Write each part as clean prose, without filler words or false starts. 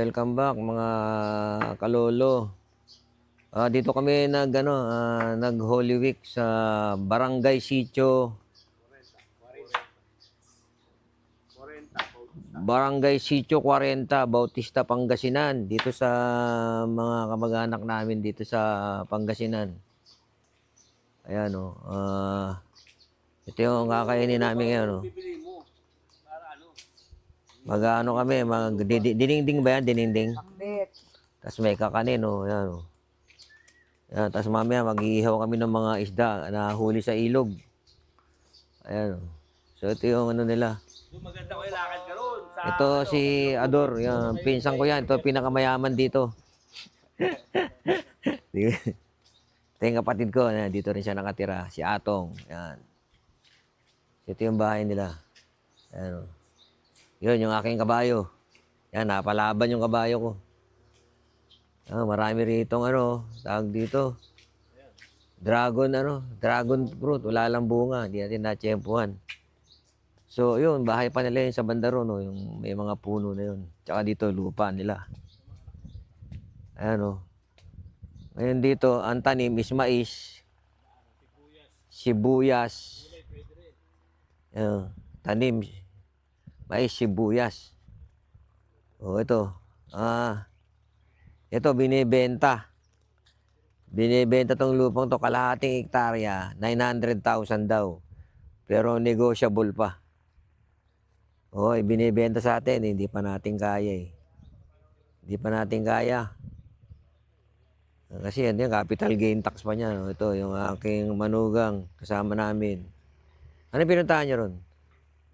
welcome back mga kalolo. Dito kami nag Holy Week sa Barangay Sitio 40, Bautista, Pangasinan. Dito sa mga kamag-anak namin dito sa Pangasinan. Ayan oh. Ito yung kakainin namin ngayon oh. Mag-ano kami, dininding ba yan? Dininding. Tapos may kakanin oh. Ayan oh. Ayan, tapos mamaya mag-iihaw kami ng mga isda na huli sa ilog. Ayan oh. So ito yung ano nila. Maganda ko ilakad ka ron. Ito si Ador, yung pinsan ko yan. Ito pinakamayaman dito. Ito yung kapatid ko, dito rin siya nakatira. Si Atong. Yan. Ito yung bahay nila. Ayan. Yun, yung aking kabayo. Yan, napalaban yung kabayo ko. Marami ritong tawag dito. Dragon fruit. Wala lang bunga. Hindi natin natsyempuhan. So, yun, bahay pa nila yun sa bandaro, no? Yung may mga puno na yun. Tsaka dito, lupa nila. Ayan, no? Ngayon dito, ang tanim is mais, sibuyas. Ayan, tanim, mais, sibuyas. Ito. Ito, binibenta. Binibenta tong lupang to, kalahating hektarya, 900,000 daw. Pero negotiable pa. Binibenta sa atin, hindi pa natin kaya eh. Hindi pa natin kaya. Kasi yan, capital gain tax pa niya. No? Ito, yung aking manugang kasama namin. Ano pinuntahan niyo ron?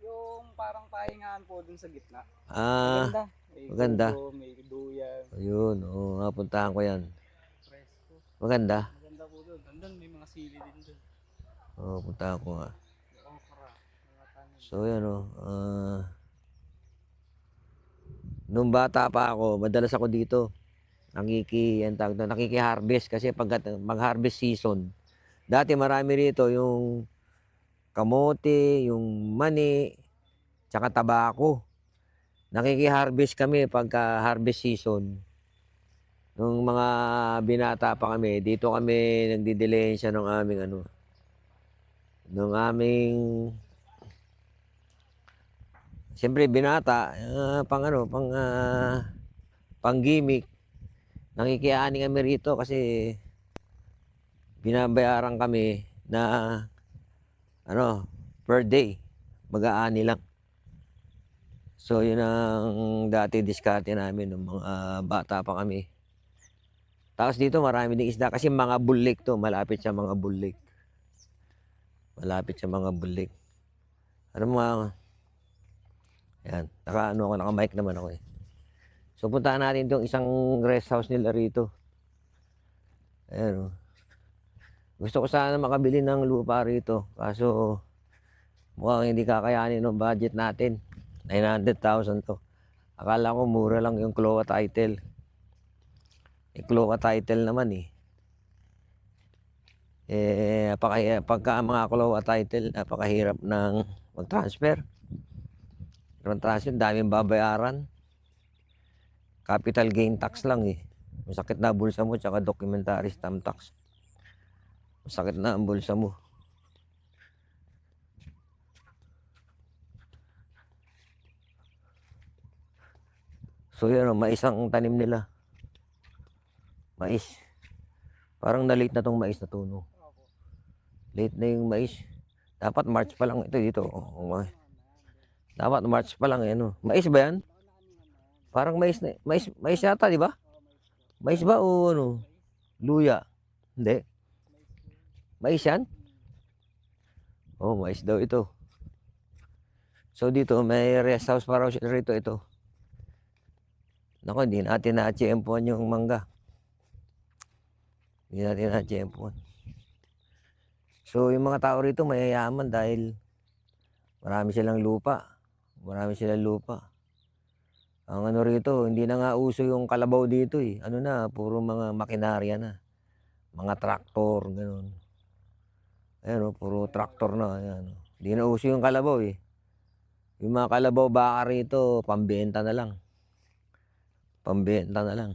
Yung parang pahingaan po dun sa gitna. Maganda. Maganda. May may duyan. Ayun, puntahan ko yan. Presko. Maganda. Maganda po dun. Andun may mga sili din dun. Puntahan ko nga. Okra. Mga tanim. So yan nung bata pa ako, madalas ako dito. Nakiki-harvest kasi pag mag-harvest season. Dati marami rito yung kamote, yung mani, tsaka tabako. Nakiki-harvest kami pagka harvest season. Nung mga binata pa kami, dito kami nagdidilensya ng siyempre binata, pang gimmick. Nakikiani kami rito kasi binabayaran kami na per day. Mag-aani lang. So yun ang dati diskarte namin ng mga bata pa kami. Tapos dito marami ding isda kasi mga bulik to, malapit sa mga bulik. Malapit sa mga bulik. Yan, naka-mic naman ako eh. So puntahan natin itong isang rest house nila rito. Ayan. Gusto ko sana makabili ng lupa rito. Kaso mukhang hindi kakayanin ng budget natin. 900,000 to. Akala ko mura lang yung CLOA title. CLOA title naman eh. Pagka mga CLOA title, napakahirap ng mag-transfer. Yung transfer, daming babayaran. Capital gain tax lang eh. Masakit na bulsa mo, tsaka documentary stamp tax. Masakit na ang bulsa mo. So yan mais ang tanim nila. Mais. Parang na-late na tong mais na tuno. Late na yung mais. Dapat March pa lang ito dito. Dapat March pa lang Mais ba yan? Parang mais yata, di ba? Mais ba o luya? Hindi. Mais yan? Mais daw ito. So dito, may rest house para rito ito. Naku, hindi natin na-tiyempuan yung mangga. Hindi natin na-tiyempuan. So yung mga tao rito mayayaman dahil marami silang lupa. Marami silang lupa. Ang rito, hindi na nga uso yung kalabaw dito eh. Puro mga makinarya na. Mga traktor, gano'n. Ayan puro traktor na. Ayan. Hindi na uso yung kalabaw eh. Yung mga kalabaw baka rito, pambenta na lang. Pambenta na lang.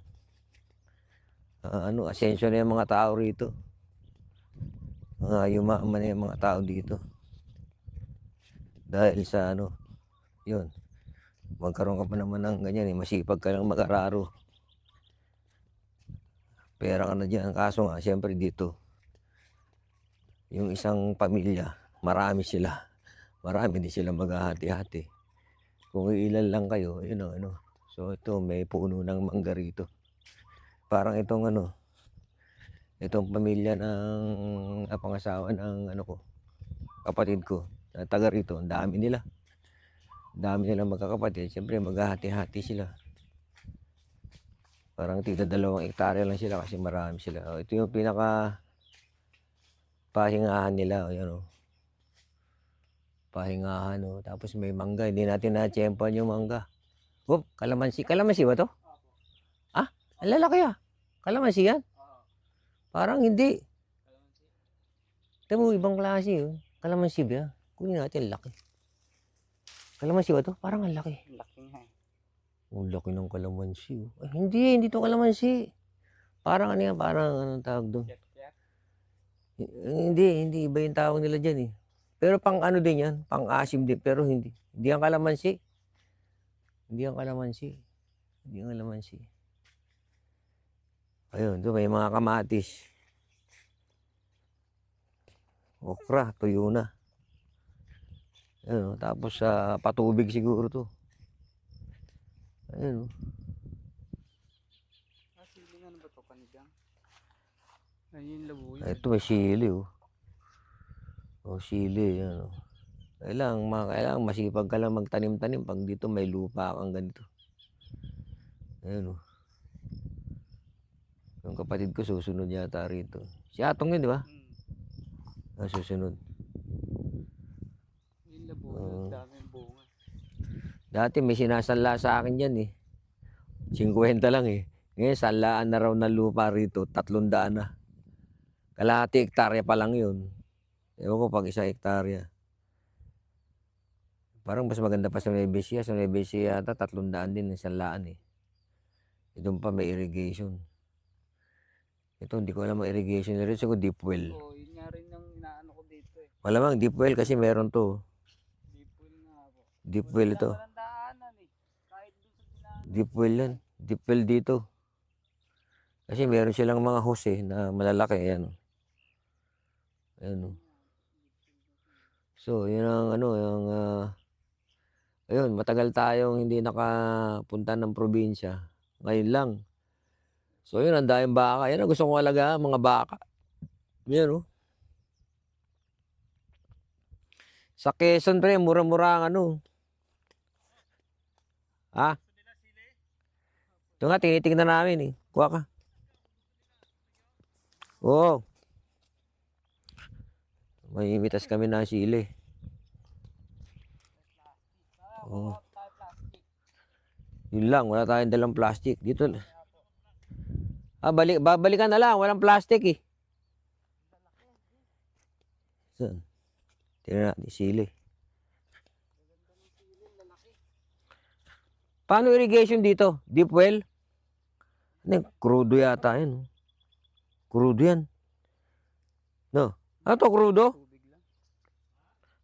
Asensyo na yung mga tao rito. Yumaman na yung mga tao dito. Dahil sa yun. Magkaroon ka pa naman ng ganyan masipag ka lang mag-araro. Pera ka na dyan. Kaso nga, siyempre dito, yung isang pamilya, marami sila. Marami din sila maghahati-hati. Kung ilan lang kayo, yun ang So ito, may puno ng mangga rito. Parang itong pamilya ng pangasawa ng kapatid ko. Na taga rito, ang dami nila. Ang dami nilang magkakapatid. Siyempre, maghahati-hati sila. Parang 2 hektarya lang sila kasi marami sila. Ito yung pinaka pahingahan nila. Pahingahan. Tapos may mangga. Hindi natin na-tsempan yung mangga. Oh, kalamansi. Kalamansi ba to? Ah, ang lalaki Kalamansi yan? Parang hindi. Ito mo, ibang klase. Kalamansi ba? Kunin natin, laki. Kalamansi ba to? Parang ang laki. Laki nga eh. Ang laki ng kalamansi. Ay, hindi to kalamansi. Parang yan? Parang anong tawag doon? Yak-yak. Hindi. Iba yung tawag nila dyan eh. Pero pang din yan. Pang asim din. Pero hindi. Hindi ang kalamansi. Ayun, doon may mga kamatis. Okra, tuyo na. Ayun, tapos patubig siguro to. Ayun. Siling ano ba to? Panigang? Ayun yung labuyo. Ito may sili sili. Kailangan masipag ka lang magtanim-tanim pag dito may lupa kang ganito. Ayun. Yung kapatid ko susunod yata rito. Si Atong yun, di ba? Susunod. Yung labuyo, daming bunga. Dati may sinasala sa akin yan 50 lang Ngayon, salaan na raw ng lupa rito, 300 na. Kalahati hektarya pa lang yun. Ewan ko pag 1 hektarya. Parang mas maganda pa sa Nueva Ecija. Sa Nueva Ecija yata 300 din isang laan Ito pa may irrigation. Ito hindi ko alam ang irrigation na rin. Siguro deep well. Oo, yun nga rin yung inaano ko dito Malamang deep well kasi meron to. Deep well nga po. Deep well ito. Walang daanan Kahit doon sa dinaanan. Deep well yan. Deep well dito. Kasi meron silang mga hose na malalaki. Ayan. So, yun ang ayun, matagal tayong hindi nakapunta ng probinsya. Ngayon lang. So, yun, ang daming baka. Yan ang gusto kong alaga, mga baka. Yan, Sa Quezon, pre, mura-mura ang Ha? Ito nga, tinitignan namin Kuha ka. Oo. May imitas kami ng sili. Oo. Yun lang, wala tayong dalang plastic. Dito. Babalikan na lang, walang plastic Saan? Tingnan natin, sili. Paano irrigation dito? Deep well? Crudo yata yan. Crudo yan. No? Ano to, crudo? Tubig lang.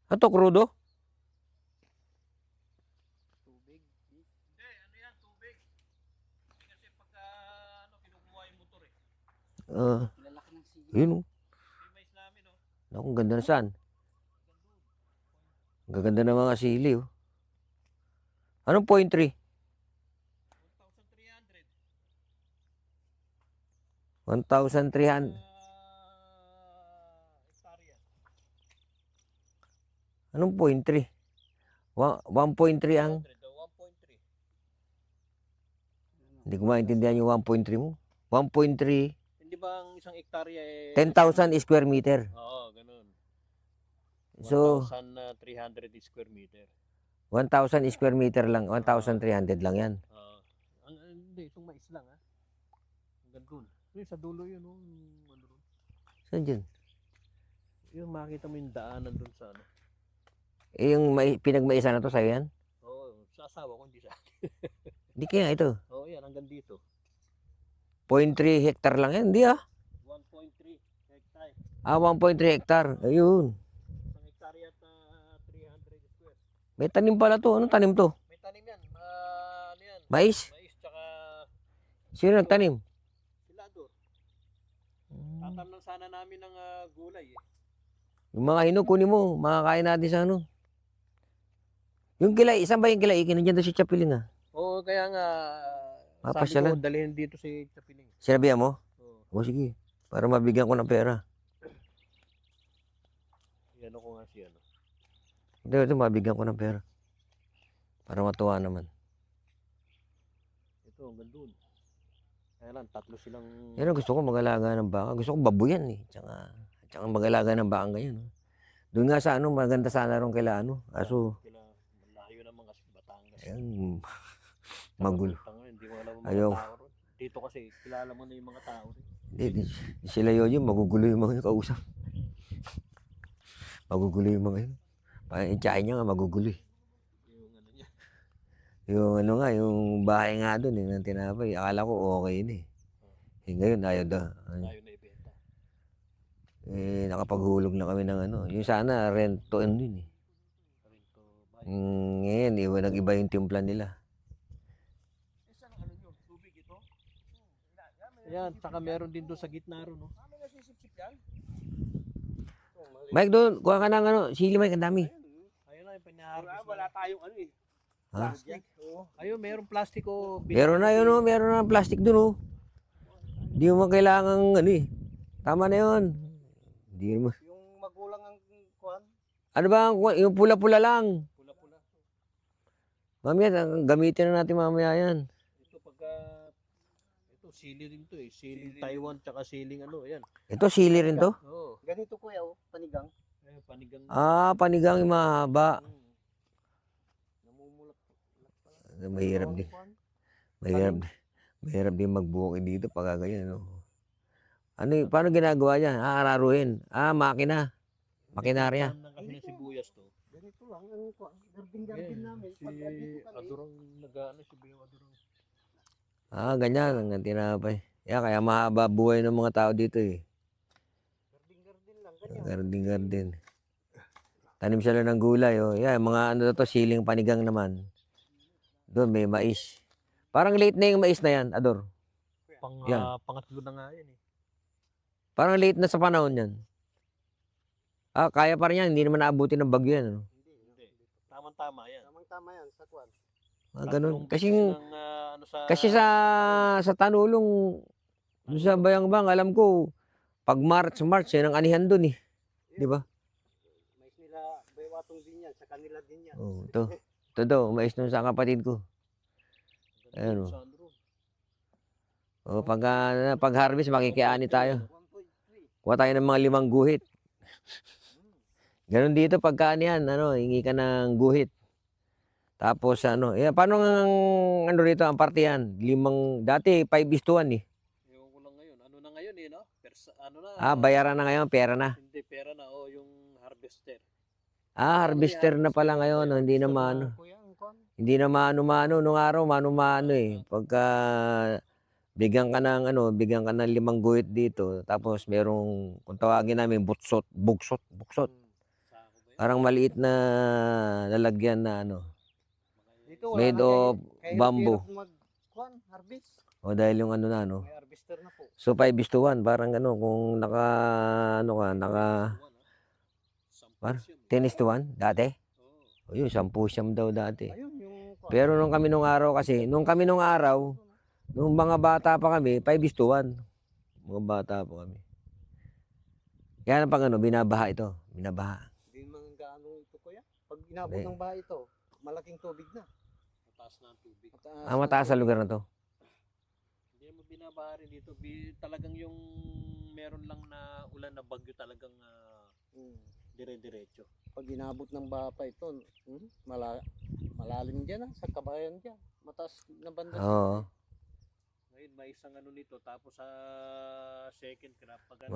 Ano to, crudo? Tubig. Hindi, ano yan, tubig. Kasi pagka kinukuha yung motor Lalaki ng sili. Yun Yung mais namin Naku, ang ganda na saan? Ang gaganda ng mga sili Anong 0.3? 1,300. 1,300. Hektarya. Anong 0.3? 1.3 ang... 1.3. Hindi ko maintindihan yung 1.3 mo. 1.3, Hindi ba ang isang hektarya 10,000 square meter. Oo, ganun. So, 1,300 square meter. 1,000 square meter lang. 1,300 lang yan. Hindi, itong mais lang Hanggang dun. Sa dulo yun Saan dyan? Yung makita mo yung daanan dun sa Yung pinagmaisa na to sa'yo yan? Oo, sa asawa ko, hindi sa akin. Hindi kaya ito. Oo, yan, hanggang dito. 0.3 hectare lang yan. Hindi 1.3 hectare. 1.3 hectare. Ayun. Isang hectare at 300 square. May tanim pala to. Anong tanim to? May tanim yan. Ano yan? Mais? Mais tsaka Sino nagtanim? silador. Tatamnan sana namin ng gulay eh. Yung mga hinog, kunin mo. Makakain natin sa ano. Yung kilay, saan ba yung kilay? Nandiyan daw si Chapiling ah. Oo, kaya nga sabi ko Mapasyalan. dalhin dito si Chapiling. Sinabihan mo? Oo. O sige. Para mabigyan ko ng pera. Ano ko nga si ano. Ito, mabigyan ko ng pera. Para matuwa naman. Ito, hanggang doon. Kaya lang, tatlo silang... Yan ang gusto ko mag-alaga ng baka. Gusto ko babuyan eh. Tsaka mag-alaga ng baka ngayon. Doon nga sa ano, maganda sana rin kaila ano. Kaso, Kila malayo ng mga Batangas. ayun, magulo. Hindi mo alam ang mga Ayaw. tao ron. Dito kasi, kilala mo na yung mga tao rin. Di sila yun, magugulo yung mga yun, kausap. Magugulo yung mga yun. Itsahin niya nga, magugulo eh. Yung ano niya. Yung ano nga, yung bahay nga doon eh, ng tinapay. Akala ko okay na eh. Ngayon, ayaw daw. Tayo na ibenta. Nakapaghulog na kami ng ano. Yung sana, rent to end yun eh. Rinto bahay. Ngayon, nag-iba yung timpla nila. Saan ang ano nyo? Tubig ito? Ayan, tsaka meron din doon sa gitna ron, no? Ano nasisipsip yan? Mike, doon, kuha ka ng ano, sili Mike, ang dami. Ayun na yung pinaharvest. Wala tayong ano eh. Ha? Plastic. Oo. Ayun, meron plastic o... Meron na yun, meron na plastic doon. Hindi mo kailangan ano eh. Tama na yun. Hindi mo. Yung magulang ang kuhan. Ano ba, yung pula-pula lang. Pula-pula. Mamaya, gamitin na natin mamaya yan. Ito pagka... Ito, sili rin to eh. Siling Taiwan tsaka siling ano, ayan. Ito, sili rin to. Oo. Ganito kuya oh, panigang. Ayun, panigang. Panigang yung mahaba. Namumulat. Mahirap din. Mahirap din magbuki dito pag ganyan. No? Paano ginagawa yan? Araruhin. Makina. Makinarya. Kasi ng sibuyas to. Ganito lang ang kuhan. Garding namin. Si Pag andito kami. Adurang nag-ano, si Bayo Adurang. Ganyan ang tinapay. Kaya mahaba buhay ng mga tao dito eh. Garding lang. Ganyan. Garden. Tanim sila ng gulay. Oh. Mga ano to, siling panigang naman. Doon may mais. Parang late na yung mais na yan, Ador. Yan. Pangatlo na nga yan eh. Parang late na sa panahon yan. Kaya pa rin yan. Hindi naman naabuti ng bagyo yan. Ano? Hindi. Tamang-tama yan. Tamang-tama yan sa kuhan. Ganun. Sa... Kasi sa Tanulong, doon sa Bayang-Bang, alam ko, pag March, yan ang anihan doon eh. Di ba? Mais nila, baywatong din yan. Sa kanila din yan. Oh, ito. Ito daw, mais nung sa kapatid ko. Ayun, pag harvest, makikiani tayo. 1.3. Kuha tayo ng mga 5 guhit. Ganun dito pagkaanihan, hingi ka ng guhit. Tapos paano ang rito ang partihan? Dati 5:1 eh. Ewan ko lang ngayon. Ano na ngayon eh, no? Ano na? Bayaran na ngayon, pera na. Hindi, pera na. O, yung harvester. Harvester na pala ngayon, hindi na maano. Kuya, ang kuhan. Hindi na mano-mano nung araw, mano-mano eh. Pagka bigyan ka ng 5 guhit dito, tapos merong kung tawagin namin buksot. Sako ba yun? Parang maliit na lalagyan na Dito made of bamboo. Kuhan, harvest. O dahil yung May harvester na po. So 5:1, parang kung naka Par? 10:1 dati. O yun, 10 siyam daw dati. Ayun yung kuhan. Pero nung kami nung araw, nung mga bata pa kami, 5:1. Mga bata pa kami. Yan ang pag binabaha ito. Binabaha. Hindi man gaano ito kuya. Pag inabot Hindi. ng bahay ito, malaking tubig na. Mataas na ang tubig. Mataas sa lugar na to. Hindi mo binabaha rin dito. Talagang yung meron lang na ulan na bagyo talagang dire-diretso. Pag inabot ng baha pa ito, malalim dyan sa kabayan dyan. Mataas na banda. Oo. Ngayon may isang nito tapos sa second crop pag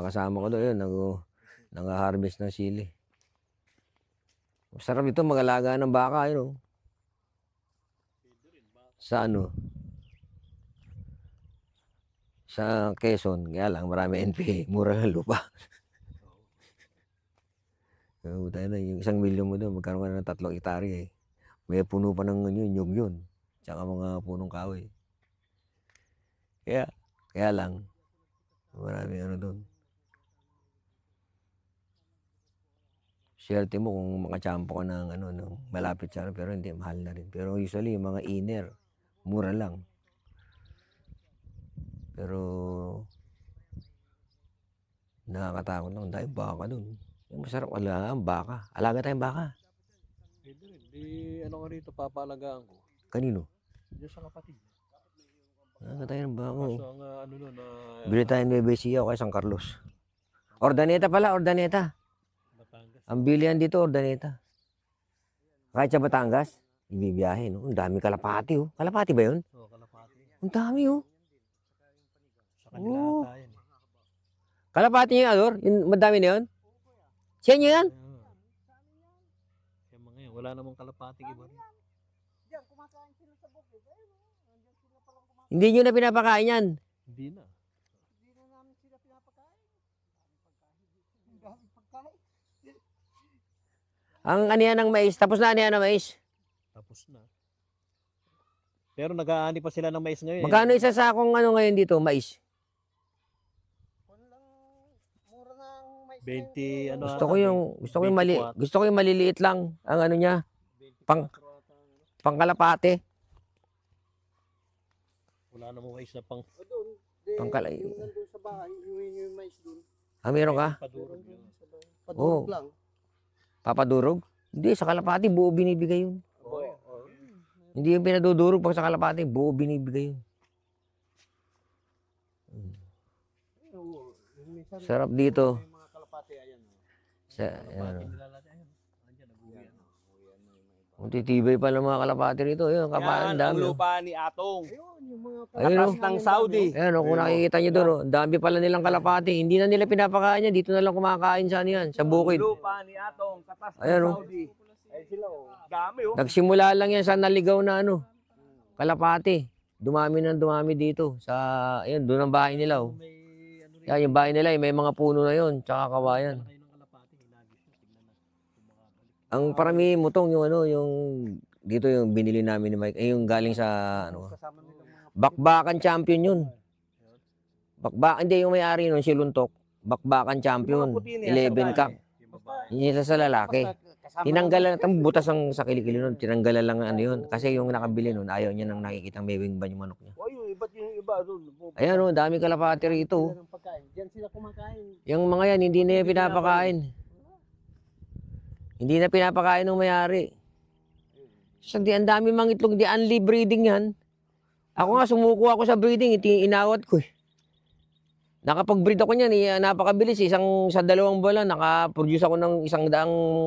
Kasama ko doon yun. Nag-harvest ng sili. Masarap ito mag-alaga ng baka. pwede rin. sa ano, sa Quezon, kaya lang marami NPA, mura lang lupa. Tayo na, yung 1,000,000 mo doon, magkaroon ka na ng 3 hektarya eh. May puno pa ng nyug yun. Tsaka mga punong kahoy. Kaya lang, marami ano doon. Swerte mo kung makachampo ka ng ano, ng malapit sa ano, pero hindi, mahal na rin. Pero usually, yung mga inner, mura lang. Pero, nakakatakot lang, dahil baka doon. Yung masarap, ang baka. Alaga tayong baka. Pwede rin. Di ano nga rito, papalagaan ko. Kanino? Diyan sa kapatid. Alaga tayo ng baka. Kaso Oh. ang ano nun, Bili tayo ng Bebesia o kay San Carlos. Ordaneta pala, Ordaneta. Batangas. Ang bilihan dito, Ordaneta. Kahit sa Batangas, ibibiyahe, no? Ang dami kalapati, oh. Kalapati ba yun? Oo, Kalapati. Ang dami, oh. Sa kanila Oo. ata yan. Kalapati niya, Ador? Yung madami na yun? Siya niya yan? Yung mga yan, wala namang kalapati iba rin. Diyan, kumakain sila sa bukid. Ayun, nandiyan sila palang kumakain. Hindi nyo na pinapakain yan. Hindi na. Hindi na namin sila pinapakain. Ang daming pagkain. Ang ano yan ng mais. Tapos na ano yan ng mais. Tapos na. Pero nag-aani pa sila ng mais ngayon. Magkano isa sa akong ano ngayon dito, mais? Kung lang, mura na ang mais. 20, ano Gusto ko yung maliliit lang. Ang ano niya, pangkalapate. Wala namang mais na pang O doon, Pangkalay. yung nandun sa bahay, iuwi nyo yung mais doon. Ah, meron ka? padurog yun. Padurog Oo. lang. Papadurog? Hindi, sa kalapati, buo binibigay yun. Hindi yung pinadudurog pag sa kalapati, buo binibigay yun. Oo, yung minsan, Sarap dito. yung mga kalapati, ayan. Sa, ano. Nilalagay yan. Andiyan, nag-uwi yan. Ang titibay pa ng mga kalapati rito. Ayun, kapal, ang dami. Oh. lupa ni Atong. Ayun, yung mga Ayun, oh. Atas ng Saudi. Ayan, oh, kung nakikita nyo doon, oh, ang dami pala nilang kalapati. Hindi na nila pinapakain yan. Dito na lang kumakain sa ano yan, sa bukid. Lupa ni Atong. Katas ng Ayan, oh. Saudi. Ay sila, oh. Dami oh. Nagsimula lang yan sa naligaw na ano, kalapati. Dumami dito. Sa, ayun, doon ang bahay nila. Oh. May ano rin. Yan, yung bahay nila, may mga puno na yun, tsaka kawayan. Kayo ng kalapati, hinagis nyo. Tignan na. Kung makabalik. Ang parami mutong yung ano, yung dito yung binili namin ni Mike, yung galing sa ano, Kasama nilang mga Bakbakan champion yun. Hindi yung may-ari nun si Luntok. Bakbakan champion. 11 cup. Yung babae. Yun isa sa lalaki. Tinanggalan, butas ang sa kilikili nun. Tinanggalan lang ano yun. Kasi yung nakabili nun, ayaw niya nang nakikitang may wing ban yung manok niya. Oh, yung iba doon. Ayan o, dami kalapati rito. ng pagkain. Diyan sila kumakain. Yung mga yan, hindi na yung pinapakain. Hindi na pinapakain ng may-ari. Ang dami mang itlog, di unli breeding yan. Ako nga, sumuko ako sa breeding, inawat ko eh. Nakapag-breed ako niyan, napakabilis. Sa 2 buwan lang, nakaproduce ako ng 100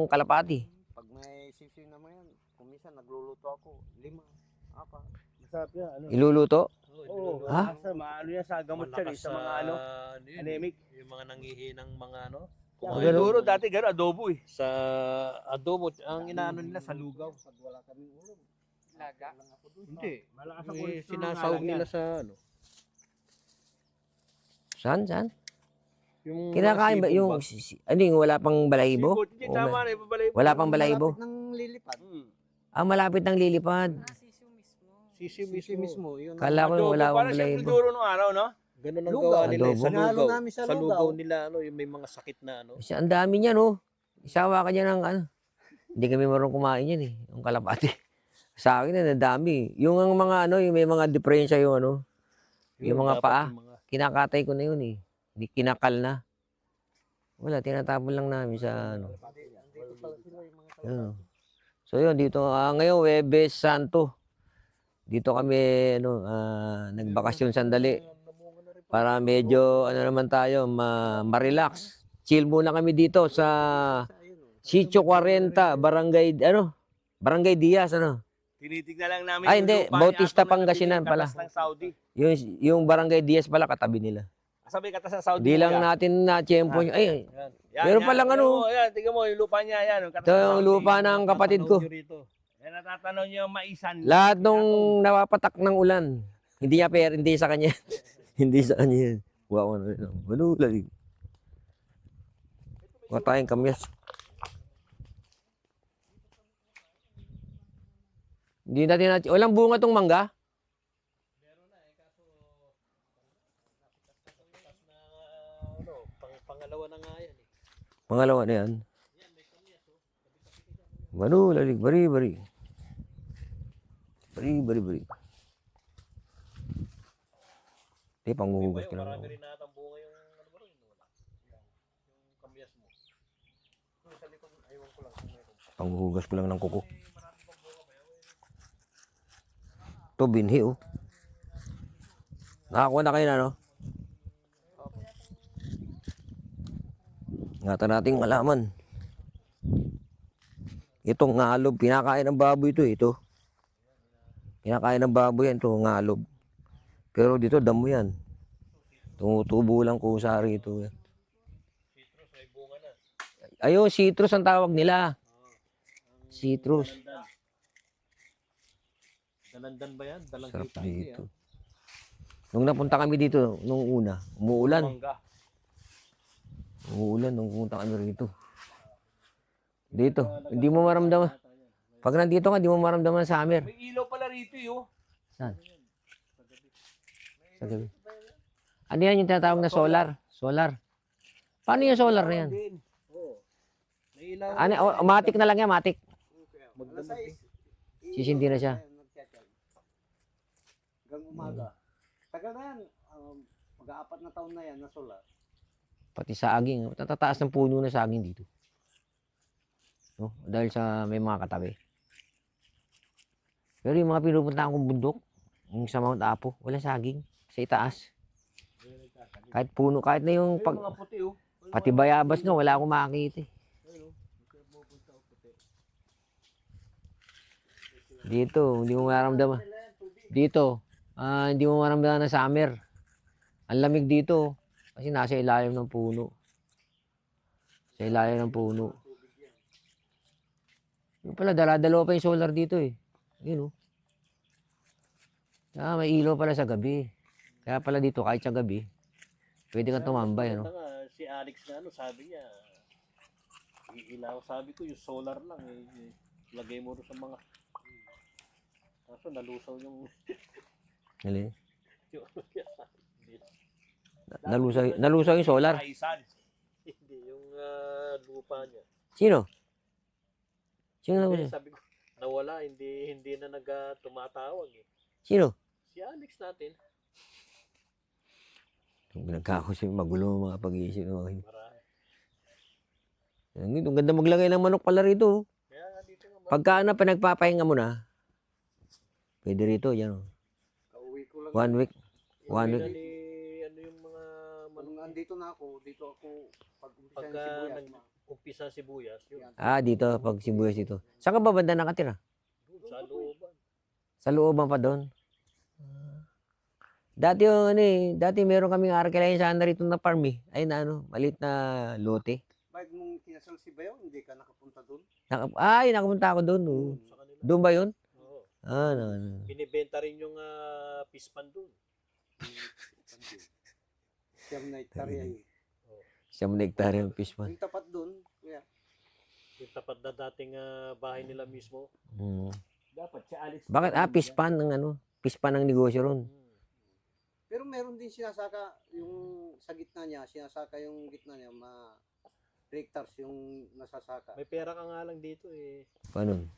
kalapati. Pag may sisiw naman yan, kung minsan nagluluto ako, 5, 4. Masarap yan. Ano? Iluluto? Oo. Ha? Maano yan sa gamot yan eh, sa mga ano. yun, anemic. Yung mga nangihinang mga ano. Ah, Ay, ganun? Siguro dati gano'n, adobo eh. Sa adobo, ang inaano nila sa lugaw. Pag wala kaming ulam. Laga? Hindi. Malakas ang May cholesterol sinasawag nga lang nila yan. sa ano. Saan? Yung Kinakain ba? Yung, ano yung wala pang balahibo? Seafood, hindi, tama na, ibabalahibo. Wala pang balahibo? Malapit ng lilipad. Ah, malapit ng lilipad. sisi Sisi mismo. mismo. Yun. Kala ko yung wala pang Parang siya balahibo. duro nung araw, no? Ganun ang Lugaw. gawa nila eh, sa Adobo. Hinalo lugaw. namin sa Sa lugaw. lugaw nila, ano, yung may mga sakit na ano. Kasi ang dami niya, no? Isawa ka niya ng ano. Hindi kami marunong kumain yan eh. Yung kalapati. Sa akin na dami. Yung ang mga ano, yung may mga diferensya yung ano. Yung mga dapat paa. yung mga- Kinakatay ko na yun eh. Hindi kinakal na. Wala, tinatapon lang namin sa ano. Dito pala sila yung mga Yun. So yun, dito ngayon, Webes Santo. Dito kami ano, nagbakasyon sandali. Para medyo ano naman tayo, ma-relax. Chill muna kami dito sa Sitio 40, Barangay Diaz, ano. Tinitignan lang namin Ay, yung hindi, lupa ni Bautista, Atong na Pangasinan nabili, pala. katas ng Saudi. Yung Barangay Diaz pala katabi nila. Sabi katas ng Saudi. Di lang kuya. natin na-tiyempo nyo. Ay, Yan, meron palang ano. Yan, tingnan mo yung lupa niya yan. Yung katas ito ng yung Saudi. lupa ng kapatid ko. Tatanaw nyo rito. Kaya natatanaw niyo yung maisan. Lahat nung napapatak ng ulan, hindi niya pera, hindi sa kanya. Hindi sa kanya yan. Wow, ano rin. Ano, lalig. Mga tayong kamyas. Hindi natin. Walang bunga tong mangga? Meron na eh, kaso napitas na ano, pangalawa na nga yan eh. Pangalawa na yan. Yan, may kamyas oh. Ano, lalig. Bari. Bari. Hindi, panghuhugas ko lang. Marami rin natang bunga yung ano mo rin, wala. Yung kamyas mo. Yung sa likod, aywan ko lang kung meron. Panghuhugas ko lang ng kuko. Ito, binhi, oh. Nakakuha na kayo na, no? Ingatan nating malaman. Itong ngalob, pinakain ng baboy ito, ito. Pinakain ng baboy yan, ito, ngalob. Pero dito, damo yan. Tumutubo lang kusari ito. Yan. Citrus, may bunga na. Ayun, citrus ang tawag nila. Citrus. Dalandan ba yan? Dalang Sarap kita. dito. Nung napunta kami dito, nung una, umuulan. Mangga. Umuulan nung pumunta kami rito. Dito, hindi mo maramdaman. Pag nandito ka, hindi mo maramdaman sa summer. May ilaw pala rito yun. Saan? Sa gabi. Ano yan yung tinatawag na solar? Solar. Paano yung solar na yan? Oo. May ilaw. Ano, matik na lang yan, matik. Alas 6. Sisindi na siya. Hanggang umaga. Tagal na yan. Mag-aapat na taon na yan na solar. Pati saging. Tatataas ng puno na saging dito. No? Dahil sa may mga katabi. Pero yung mga pinupuntahan kong bundok, yung sa Mount Apo, wala saging. Sa itaas. Kahit puno, kahit na yung May mga puti oh. pati bayabas no, wala akong makakita eh. Dito, hindi mo maramdaman. Dito, hindi mo maramdaman na summer. Ang lamig dito. Kasi nasa ilalim ng puno. Sa ilalim ng puno. Yung pala, dala-dalawa pa yung solar dito eh. Yun oh. May ilaw pala sa gabi. Kaya pala dito, kahit sa gabi, pwede kang tumambay, ano? Si Alex na ano, sabi niya, iilaw. Sabi ko, yung solar lang eh. Lagay mo rin sa mga... Kaso nalusaw yung... Alin? Nalusaw yung solar. Maisan. Hindi, yung lupa niya. Sino? Sino Hindi, nalusaw? sabi ko, nawala, hindi na tumatawag eh. Sino? Si Alex natin, Nagkakasing magulo ang mga pag-iisip. marami. Ang ganda maglagay ng manok pala rito. Kaya nga dito nga, Pagka pinagpapahinga mo na, pwede rito, yan. Oh. Kauwi ko lang. 1 week. One 1 week. ano yung mga Nung andito na ako, dito ako pag-umpisa Pagka ng sibuyas. nag-umpisa sibuyas, yun, Dito, pag sibuyas dito. Saan ka ba banda nakatira? doon sa looban. Sa looban pa doon. Dati yung dati meron kaming arkelayan sana rito na farm eh. Ay na maliit na lote. Bakit nung kinasal si Bayaw, hindi ka nakapunta doon? Nakapunta ako doon. Oh. Sa kanila. Doon ba yun? Oo. No. Binibenta rin yung pispan doon. Siyam na hektarya eh. Siyam na hektarya yung fish pan. Yung tapat doon, kuya. Yung tapat na dating bahay nila mismo. Dapat si Alex. Bakit? Fish pan ng fish pan ng negosyo ron. Pero meron din sinasaka yung sa gitna niya, sinasaka yung gitna niya, 3 hectares yung nasasaka. May pera ka nga lang dito eh. Paano?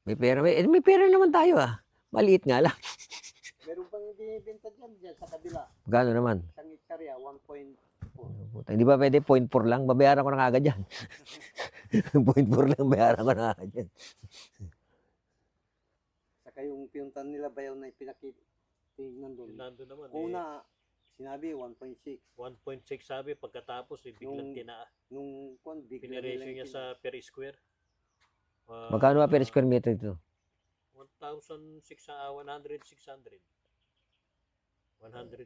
May pera. May pera naman tayo ah. Maliit nga lang. Meron pang binibenta dyan sa kabila. Gano'n naman? Isang hektarya, 1.4. Hindi ba pwede 0.4 lang? Babayaran ko na kagad yan. 0.4 lang, bayaran ko na kagad yan. Saka yung pinuntan nila Bayaw na ipinakitingnan doon. Nandun naman Una, sinabi 1.6. 1.6 sabi, pagkatapos biglang Nung bigla piniresyo niya sa per square. Magkano ba per square meter ito? 1,600, 100, 600. 100.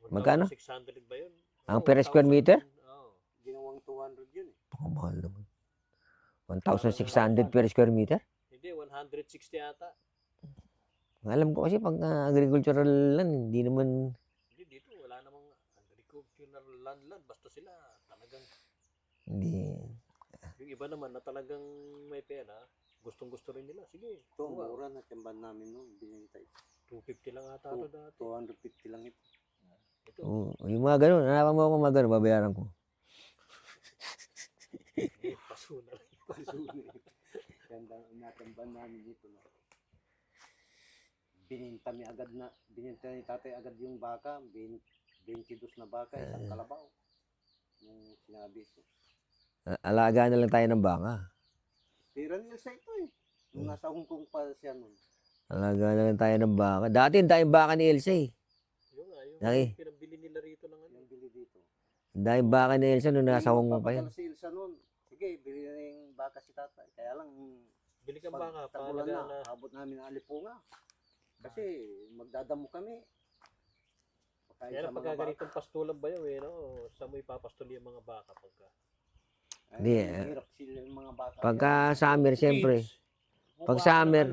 Magkano? 600 ba yun? Ang per square meter? Oo. Ginawang 200 yun eh. Mahal naman. 1,600 per square meter. Hindi, 160 ata. Alam ko kasi pag agricultural land, hindi naman, Hindi, dito wala namang agricultural land. Basta sila talagang, hindi. yung iba naman na talagang may pera, gustong-gusto rin nila. Sige, Ito, kuha. mura na tiyamban namin noon. Binintay. 250 lang ata ito dati. 250 lang ito. Ito, Yung mga ganun, hanapan mo ako mga ganun, babayaran ko. paso na lang. Ganda natiyamban namin dito. No? Bininta ni tatay agad yung baka. 22 na baka, isang kalabaw. Yung sinabi ko. Alagaan na lang tayo ng baka. Tira ni Elsa ito eh. Nung nasa Hong Kong pa siya nun. Alagaan na lang tayo ng baka. Dati, ang daming baka ni Elsa eh. Yung nga, yung Laki. pinabili nila rito ng ano. Yung bili dito. Ang daming baka ni Elsa nung nasa Hong Kong pa yan. Papadala si Elsa nun. Sige, bili na yung baka si tatay. Kaya lang, Bili kang pag baka, tagulan paalagaan na, na. abot namin ang alipunga. Kasi magdadamo kami. Pagkain Kaya sa lang mga pagka baka. ganitong pastulan ba yun, no? Saan mo ipapastuli ang mga baka pagka? Ay, Hindi, hirap sila yung mga baka. Pagka summer, siyempre. Pag summer,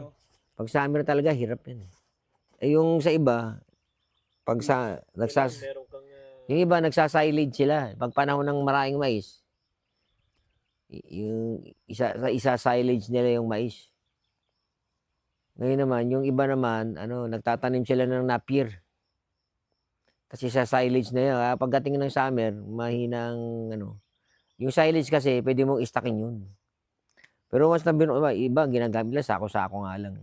pag summer talaga, hirap yan. Eh yung sa iba, pag sa, Meron kang, yung iba nagsasilage sila. Pag panahon ng maraming mais, yung isa silage nila yung mais. Ngayon naman, yung iba naman, nagtatanim sila ng napier. Kasi sa silage na yun, pagdating ng summer, mahinang, yung silage kasi, pwede mong istakin yun. Pero once na iba, ginagamit nila, sako-sako nga lang.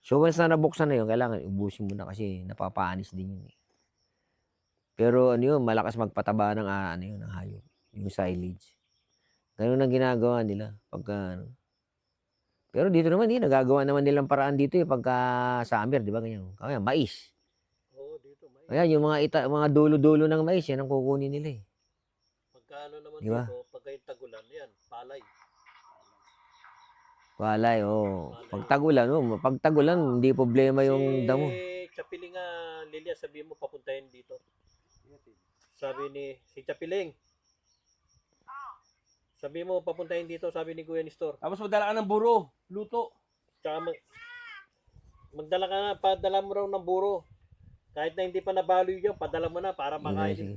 So once na nabuksan na yun, kailangan ubusin mo na kasi napapaanis din yun. Pero malakas magpataba ng, ng hayop, yung silage. Ganun ang ginagawa nila. Pero dito naman, nagagawa naman nilang paraan dito pagka summer, di ba ganyan? Kaya mais. Oo, dito, may. Ayan, yung mga dulo-dulo ng mais, yan ang kukunin nila eh. Pagka naman Diba? dito, pagka yung tagulan, yan, palay. Palay, oo. Pag tagulan, hindi problema yung damo. Chapiling nga, Lilia, sabihin mo, papuntahin dito. Sabi ni, si Chapiling. Sabi mo, papuntahin dito, sabi ni Kuya Nestor. Tapos magdala ka ng buro, luto. Tsaka magdala ka na, padala mo raw ng buro. Kahit na hindi pa nabaloy yun, padala mo na para Sige, makain. sige.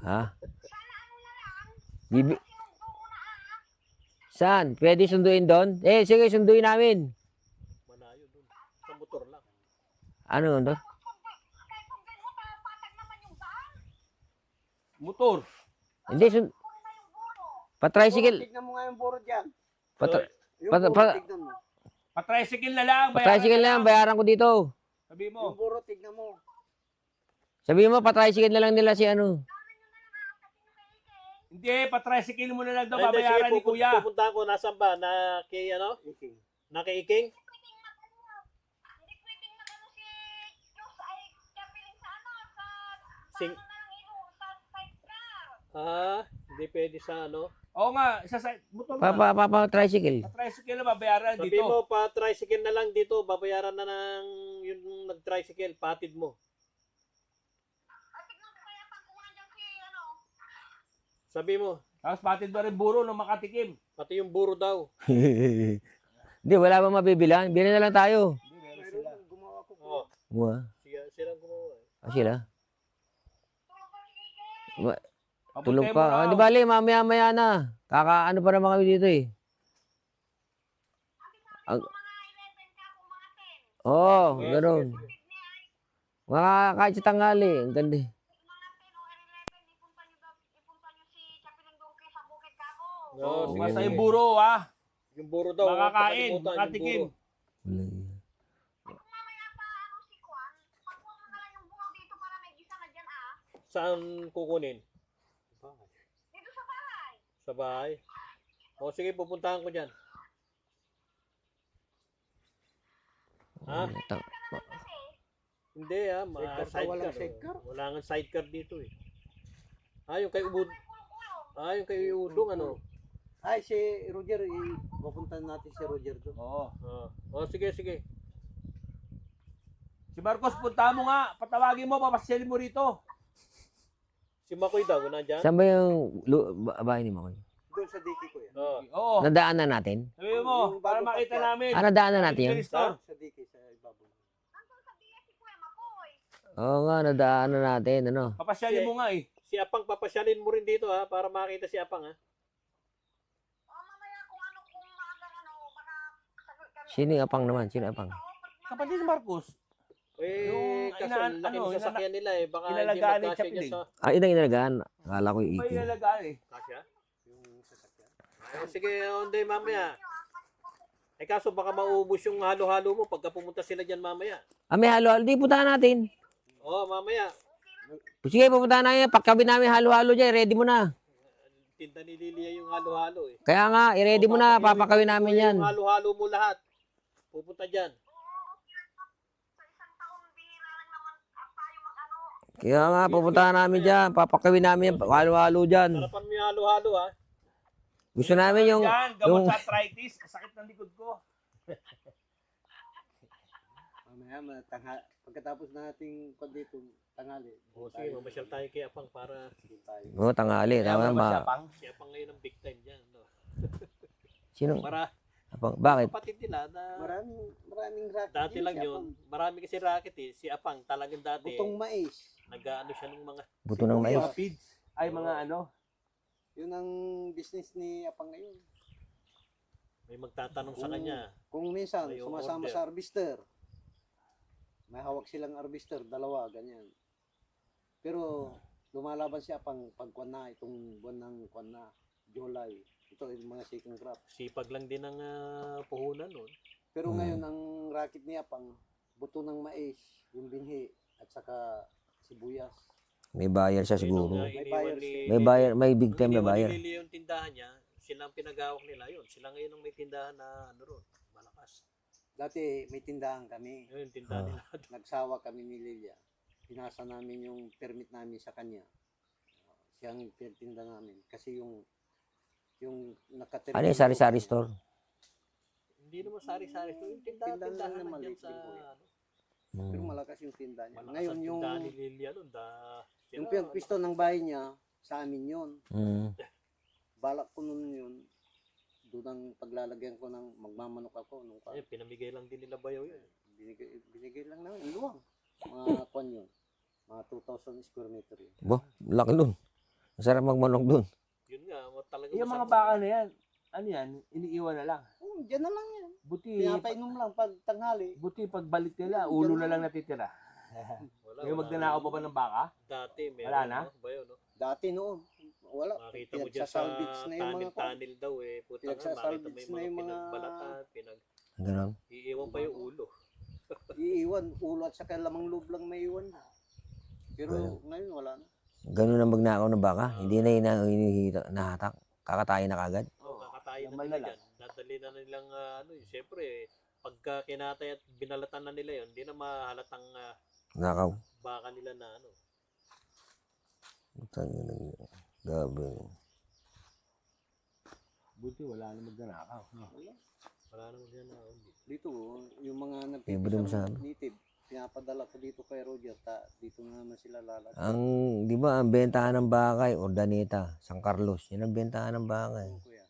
Ha? Bibi... Saan? Pwede sunduin doon? Sige, sunduin namin. Manayo dun. Sa motor lang. Ano doon? Motor. Hindi, pa-tricycle. Tignan mo nga yung buro dyan. Yung Pat- buro, pa- tignan mo. Pa-tricycle na lang. Pa-tricycle na lang, bayaran ko dito. Sabi Yung mo. buro, tignan mo. Sabihin mo, pa-tricycle na lang nila si ano. Hindi, pa-tricycle mo na lang daw. Ay, hindi, Babayaran sige, ni Kuya. pupunta ko, nasan ba? Na kay, Okay. na kay Iking? Sing... Hindi pwede sa Oo nga, motor na. Pa-tricycle. Pa-tricycle na babayaran Sabi dito. mo, pa-tricycle na lang dito, babayaran na ng yung nag-tricycle, patid mo. Sabi mo, Tapos patid ba rin buro nung makatikim? pati yung buro daw. Hindi, wala bang mabibilan? Bili na lang tayo. Meron, gumawa ko. Oo, Mua. silang gumawa. Sila? Tulog Papuntahin mo pa. raw. Di bali, mamaya-maya na. Kakaano pa naman kami dito eh. Oo, ganoon. Kahit sa tanghali, ang ganda eh. Oo, sige, Basta sige. yung buro, ha? Yung buro daw. Makakain, nakalimutan, yung makatikim. buro. Wala yun. Saan kukunin? Sa bahay. O sige, pupuntahan ko dyan. Ha? Hindi Sidecar pa, walang sidecar. Wala nga sidecar dito eh. Yung kay Ubud. Yung kay Udong Ay, si Roger, pupuntahan natin si Roger doon. Oo. Sige, sige. Si Marcos, punta mo nga. Patawagin mo, papasyalin mo rito. Si Makoy daw, nandyan? Saan ba yung bahay ni Makoy? doon sa diki ko yan. Oh. Oo. Nadaanan natin. Sabi mo, Yung para bago makita pa- namin. Nadaanan natin yun. Store. Sa diki, sa ibabaw. Oo nga, nadaanan natin. Ano? Papasyalin mo nga eh. Si Apang, papasyalin mo rin dito ha, para makita si Apang ha. Sino yung apang naman? Sino apang? Kapatid ni Marcos. Eh, Yung kaso inaan- laki ano, ng sasakyan nila eh. Baka hindi inalagaan ni magkasya Chapin dyan eh. sa... Ah, yun ang inalagaan. Akala ko yung May iko. nalagaan eh. Kasya? Yung sasakyan. Sige, onday mamaya. Eh kaso baka maubos yung halo-halo mo pagka pumunta sila dyan mamaya. Ah, may halo-halo. Di, puntahan natin. Oo, mamaya. Sige, pupuntahan natin. Pagkabi namin halo-halo dyan, ready mo na. Tinda ni Lilia yung halo-halo eh. Kaya nga, i-ready mo na. Papakawin namin yan. Yung halo-halo mo lahat. Pupunta dyan. Kaya nga, pupuntahan namin dyan. Papakawin namin yan. Halo-halo dyan. Sarapan mo yung halo-halo ha. Gusto namin yung... Yan, gamot yung- sa arthritis. Sakit ng likod ko. Mamaya, pagkatapos nating kwan dito, tanghali. O sige, mamasyal tayo kay Apang para Sige tayo. Oo, tangali. Tama ba? si Apang ngayon ang big time dyan. No? Sino? Para Apang, bakit? kapatid nila na Maraming racket. dati lang yun. Marami kasi racket eh. Si Apang talagang dati. Butong mais. Nag-ano siya ng mga Buto ng mais. Mga feeds. Ay, mga ano. Yun ang business ni Apang ngayon. may magtatanong sa kanya. Kung minsan, May sumasama order. sa harvester. May hawak silang harvester, dalawa, ganyan. Pero, lumalaban siya pang pagkuan na, itong buwan ng kuan na, July. Ito, yung mga second crop. Sipag lang din ang puhunan nun. Pero Hmm. ngayon, ang racket niya pang buto ng mais, yung binhi, at saka sibuyas. May buyer siya Yun siguro. ang, May iniwan buyers ni- May buyer, may big Nung time na iniwan buyer. ni Lily yung tindahan niya, silang pinag-awak nila yun. Sila ngayon ang may tindahan na ano ron, malakas. Dati, may tindahan kami. Yun yung tindahan Ah. nila. Nagsawa kami ni Lilia. Pinasa namin yung permit namin sa kanya. Siyang tinda namin. Kasi yung nakatira. Ano yung sari-sari store? Hindi naman sari-sari. So, yung Tindahan lang tindahan na lang maliit dyan sa din po yan. ano. Pero Hmm. malakas yung tinda niya. Malakas Ngayon ang yung tindahan ni Lilia nun. yung pinagpisto ng bahay niya, sa amin yun. Hmm. Balak ko nun yun. Doon ang paglalagyan ko ng magmamanok ako. Nung Eh, pinamigay lang din nila bayaw yun. binigay lang namin. Luwang. Mga kwan yun. Mga 2,000 square meter yun. Bo, laki nun. Masarap magmanok dun. Yun nga, talaga Yung mga masarap. baka na yan, ano yan, iniiwan na lang. Diyan na lang yan. Buti, Pinapainom lang pag tanghali. buti pagbalik nila, ulo na lang natitira. Wala, Yung magnanakaw pa ba ng baka? Dati, meron. Wala na? No? Bayaw, no? Dati noon. Wala. Makita mo dyan sa Pinagsasalvage na yung mga kwan. tanil-tanil daw eh. Puta nga, makita mo Pinagsasalvage yung na yung mga mga- pinagbalatan, Ganun. iiwan pa yung ulo. Iiwan. Ulo at saka lamang loob lang may iwan. Pero Ganun. ngayon wala na. Ganun ang magnakaw ng baka. Hindi na nahatak. Kakatayin na kagad. Oh, kakatayin na Laman nila na lang. dyan. Dadali na nilang siyempre, pagka kinatay at binalatan na nila yun, hindi na mahalatang Nakaw. baka nila na ano. Gabi. Buti wala na magnanakaw. Wala naman yan na. Dito, yung mga Libre mo sa nagpipisa native, pinapadala ko dito kay Roger. Dito na naman sila lalagay. Ang, di ba, ang bentahan ng baka ay Ordaneta, San Carlos. Yan ang bentahan ng baka eh. Kuya,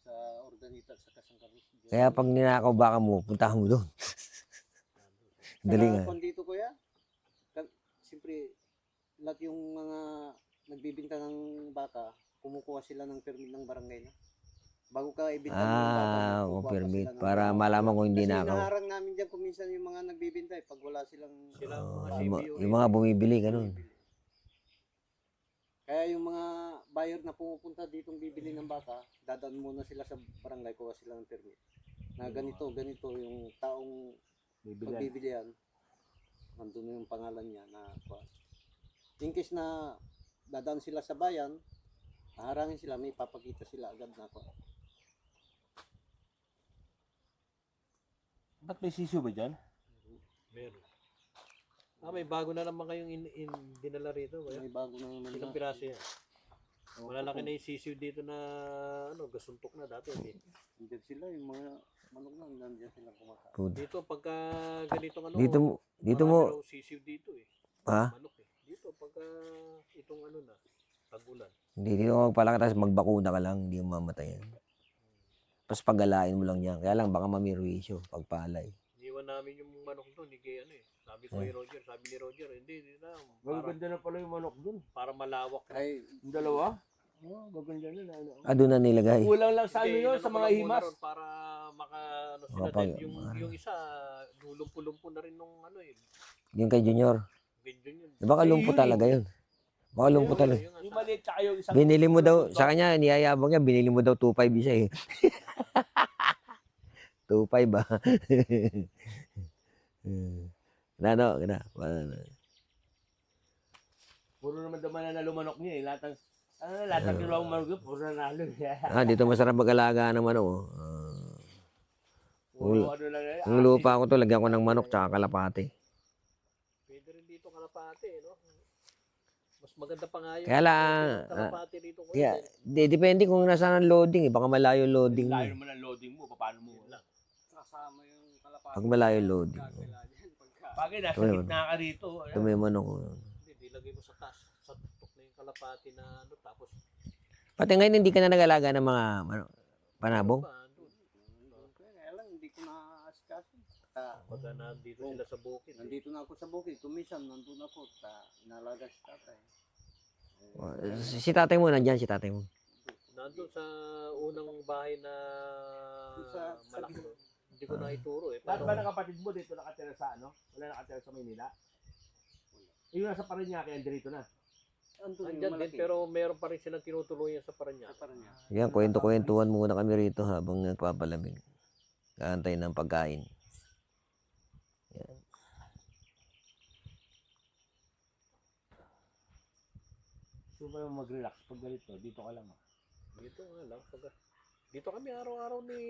sa Ordanita at saka San Carlos. Kaya pag ninakaw baka mo, puntahan mo doon. Dali nga. Kung dito kuya, siyempre, lahat yung mga nagbibinta ng baka, kumukuha sila ng permit ng barangay na. Bago ka ibinta mo yung baka, Ah, kukuha o pa permit. sila ng Para permit. malaman kung hindi Kasi nakaw. naharang namin dyan kung minsan yung mga nagbibinta pag wala silang Sila ang Oh, mga yung, CBO. yung mga bumibili, ganun. Kaya yung mga buyer na pumupunta ditong bibili ng baka, dadaan muna sila sa barangay, kuha sila ng permit. Na ganito yung taong Bibilan. pagbibilihan, nandun na yung pangalan niya na kuha. In case na dadaan sila sa bayan, haharangin sila, may papakita sila agad na kuha. Ba't may sisyo ba dyan? Meron. May bago na naman kayong dinala rito. Bayaw. May bago na naman Ilang na. piraso yan? Malalaki na yung sisiw dito na gasuntok na dati. Eh. Nandiyan sila, yung mga manok lang, nandiyan sila kumakain. Food. Dito pagka ganitong Dito mo, marami raw sisiw dito eh. ha? Manok eh. Dito pagka itong ano na. Tag-ulan. Hindi dito ka magpalaki tapos magbakuna ka lang, hindi mo mamatay yan. Tapos pagalain mo lang yan. Kaya lang baka mamirwisyo pagpalay. Iniwan namin yung manok doon, kay ano eh. Sabi ko kay Roger, sabi ni Roger, hindi na. Magaganda na pala yung manok dun. Para malawak. Ay, Yung dalawa? Oo, gaganda na. Ah, doon na nilagay. Kulang lang sa ano Hindi, yun, sa inano ko mga lang muna himas. ron para ano sila Makapag- dahil yung isa lumpo-lumpo na rin nung ano eh. Yung kay Junior. Ganyan yun. Baka lumpo yun talaga yun. Baka lumpo talaga. Yung maliit tsaka yung isang... Binili mo daw, sa kanya, niyayabang niya, binili mo daw 2.5 isa eh. 2.5 ba? Ano, Puro naman daw mananalo manok niya eh. Lahat ng ginawang manok yun, puro nanalo. Ah, dito masarap mag-alaga ng manok. Oh. Puro ano lang yan. Yung lupa ko to, lagyan ko ng manok tsaka kalapati. Pwede rin dito kalapati, no? Mas maganda pa nga yung Kaya lang, kalapati dito. Yeah, depende kung nasaan ang loading eh. Baka malayo yung loading mo. Layo eh. naman ang loading mo, paano mo lang. kasama yung kalapati. Pag malayo yung loading. Bagay, nasa Ayun. gitna ka rito. Ito may manok. Hindi, dilagay mo sa taas. Sa tutok na yung kalapati na ano. Tapos, Pati ngayon hindi ka na nag-alaga ng mga panabong. pa, andun. Kaya lang, hindi ko na-asikaso. Pagka nandito sila sa bukid. Nandito na ako sa bukid, tumisan, nandun ako, inalaga si tatay. Si tatay mo, nandyan si tatay mo. Nandun sa unang bahay na Sa- malaki. No? Hindi ko na ituro eh. Lahat Pero, ba ng kapatid mo dito nakatira sa ano? Wala nakatira sa Maynila? Yung nasa Parañaque, andito na. Andun yung andyan din, malaki. pero meron pa rin silang tinutuluyan sa Parañaque. Sa niya. Yan, kwento-kwentuhan muna kami rito habang nagpapalamig. Kaantay ng pagkain. So ba yung mag-relax pag ganito? Dito ka lang. Dito nga lang. Dito kami araw-araw ni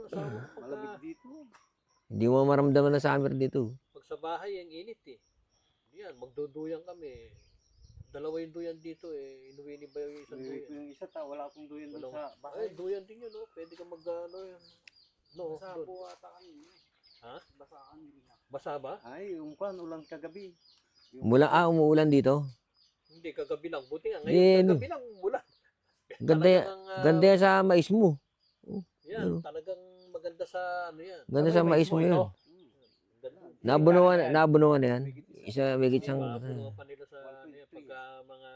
asawa ko. Malamig dito. Hindi mo maramdaman na summer dito. Pag sa bahay, ang init eh. Yan, magduduyan kami. Dalawa yung duyan dito eh. Inuwi ni Bayo yung isang Yung, duyan. yung isa wala akong duyan doon Walang- sa Ay, bahay. duyan din yun, no? Pwede ka mag, ano, yun. No, Basa doon. po ata kami. Ha? Basa kami. Basa ba? Ay, yung kwan, ulan kagabi. Umuulan dito. Hindi, kagabi lang. Buti nga, Di, ngayon ano? kagabi lang mula. Ganda yan. Ganda yan sa mais mo. Yan, talagang maganda sa, ano yan. Ganda Ano sa yung mais mais mo mo yun. ito? Ganda. Nabunuan na yan. Isa may gitsang... Mapuno pa nila sa, ano yan, pagka mga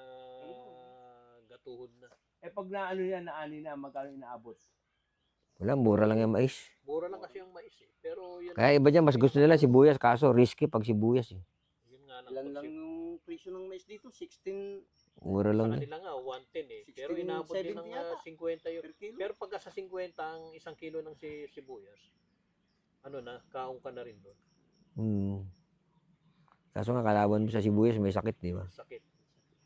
gatuhod na. Eh pag na ano yan, na ani na, magkano inaabot? Wala, mura lang yung mais. Mura lang kasi yung mais eh. Pero yan, Kaya iba dyan, mas gusto nila sibuyas. Kaso risky pag sibuyas eh. yun nga lang. Ilan pag lang yung presyo ng mais dito? 16 Mura Sa lang yan. kanila nga, 110 eh. Pero 16, inabot din ng 70 yata. 50 yun. per kilo. Pero pagka sa 50, ang isang kilo ng sibuyas, ano na, kaong ka na rin doon. Kaso nga kalaban mo sa sibuyas, may sakit, di ba? Sakit.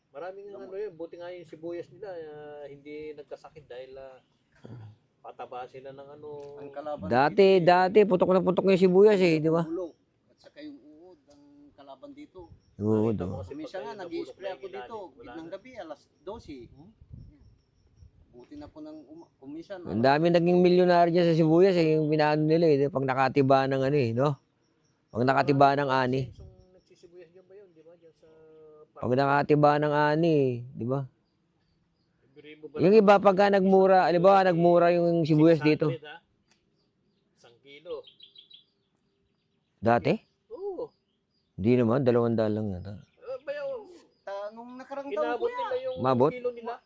Maraming ano yun, buti nga yung sibuyas nila, hindi nagkasakit dahil pataba sila ng ano. Ang kalaban Dati, putok na putok yung sibuyas eh, di ba? Bulog. At saka yung uod, ang kalaban dito. Oo, Nakita mo do. kasi Minsan pagka nga, yung nag-i-spray nabulok ako na yung dito, ilalim, wala gitnang na. gabi, alas 12. Buti na po ng kumisan. Ang dami naging milyonaryo dyan sa sibuyas eh, yung pinaano nila eh, pag nakatiba ng ano eh, no? Pag nakatiba ng ani. Yung nagsisibuyas dyan ba yun, di ba? Dyan sa... Pag nakatiba ng ani, di ba? Biruin mo ba Yung naman? iba pagka nagmura, alam nagmura yung sibuyas 600, dito. ha? Isang kilo. Dati? Oo. Hindi naman, 200 lang yata. Bayaw, Nung nakarang taon ko inabot yan. nila yung Mabot? kilo nila.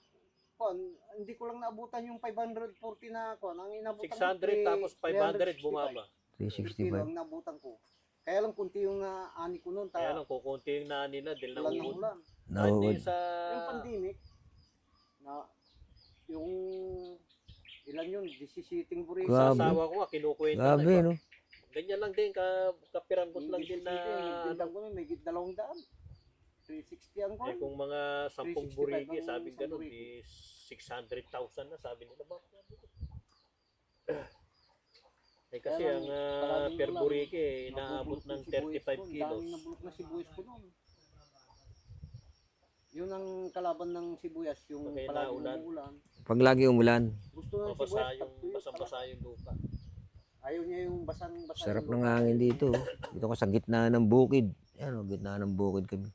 Kwan, hindi ko lang naabutan yung 540 na kwan. Ang inabutan 600 tapos 500 bumaba. Per kilo 365. ang nabutan ko. Kaya lang kunti yung naani ko noon. Kaya lang, kukunti yung naan nila dahil Ulan ng nauud. ulan. Hindi Nauud. sa... Yung pandemic, na yung ilan yun, 17 burika. Sa Grabe. asawa ko nga, kinukwento na. Grabe, Iba. no? Ganyan lang din, kapiranggot lang din na... Nagtindang ko nun, may 200. 360 ang Eh kwan. kung mga 10 365 burigi, ang sabi isang ganun, burigi. di 600,000 na, sabi nila ba? Eh kasi Kaya ang lang, maraming per ulan. burigi, inaabot ng 35 kilos. Daming nabulok na sibuyas ko noon. Yun ang kalaban ng sibuyas, yung Pagka palagi naulan. umuulan. Pag lagi umulan, Gusto ng Mabasa sibuyas, yung, pagtuyot basang-basa yung lupa. ayaw niya yung basang-basa. sarap yung ng lupa. hangin dito. Dito ko sa gitna ng bukid. Yan o, gitna ng bukid kami.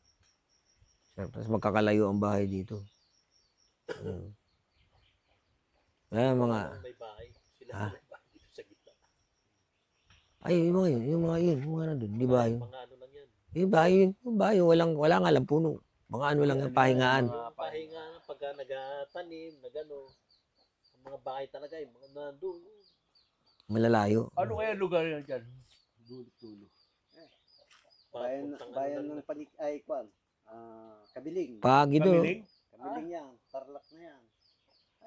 Sarap. Tapos magkakalayo ang bahay dito. Kaya mga, May bahay. Sila Ha? may bahay dito sa gitna. ay, yung mga yun, yung mga nandun, di ba yun? Mga ano lang yan. Yung bahay, wala nga lang puno. Mga ano lang yung pahingaan. Yung pahinga, pagka nagatanim, nagano, ang mga bahay talaga, yung mga nandun. Malalayo. Ano kaya lugar yan dyan? Dulo-dulo. Papuntang Bayan ano ng panik ay kwan. Kabiling. Pagi doon. Kamiling? Kabiling yan. Tarlac na yan.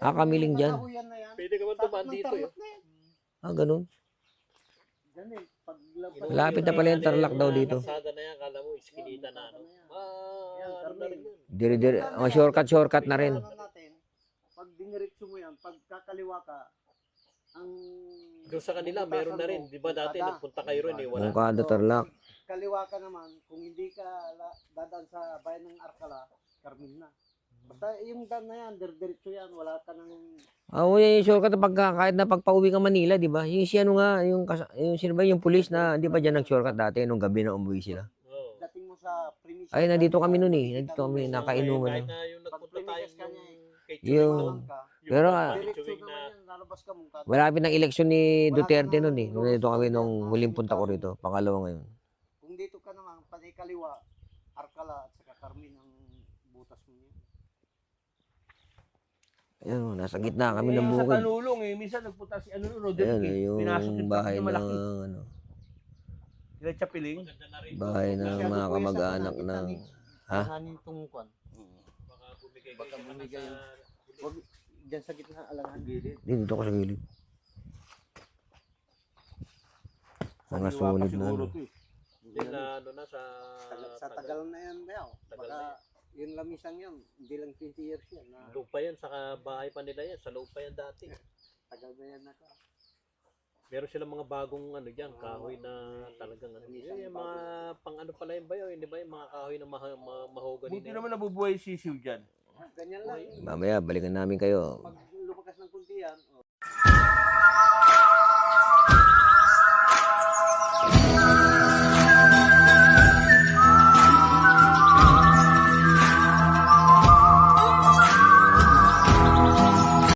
Kamiling dyan. Kahuyan na yan. Pwede ka ba Tapos tumaan ng dito Tarlac yun? na yan. Ganun. Dyan eh. Malapit na pala yung Tarlac daw dito. Kalsada na yan, kala mo, iskinita na ano. Yan, Ano na rin yun. Dire-dire. Shortcut na rin. Pag diniretso mo yan, pag kakaliwa ka, ang Doon sa kanila, meron na rin. Di ba dati nagpunta kayo rin eh, wala. Mungkada Tarlac. kaliwa ka naman, kung hindi ka dadaan sa bayan ng Arcala, Carmen na. Basta yung daan na yan, diretso yan, wala ka nang... Yung shortcut kahit na pagpauwi ka Manila, di ba? Yung si ano nga, yung sino ba yung pulis na, di ba dyan nag-shortcut dati nung gabi na umuwi sila? Oo. Dating mo sa premise... Ay, nandito kami nun eh. Nandito kami, nakainuman. Kahit na yung nagpunta tayo kay Yung- Pero Diretso naman yan, lalabas ka mong kata. malapit ng eleksyon ni Duterte nun eh. Nung nandito kami nung huling punta ko rito. Pangalawa ngayon. Kung dito ka naman, pati kaliwa, Arcala at saka Carmen ang butas mo yan. Ayun, nasa gitna kami ng Sa bukid. Tanulong eh, minsan nagpunta si ano Ayun, Roderick eh. Pinasok yung yung bahay bahay ng malaki. ano, Sila Chapiling. bahay ng mga kamag-anak ng... Ha? Alanganin itong kwan. Baka bumigay Baka kayo bumigay sa... Huwag dyan sa gitna, alangan. Dito ko sa gilid. Mga sunod na ano. Hindi na ano na sa... Sa tagal na yan, Beo. Tagal Baka yung lamisang yan, hindi lang 20 years yan. Na, Lupa yan, saka bahay pa nila yan. Sa loob pa yan dati. tagal na yan na ka. Meron silang mga bagong ano dyan, kahoy na talagang ano. Yung mga pang ano pala yung bayo, hindi ba yung mga kahoy na mahogany Buti na naman nabubuhay si Siw dyan. Ganyan lang. Mamaya, balikan namin kayo. Pag lumakas ng kunti yan,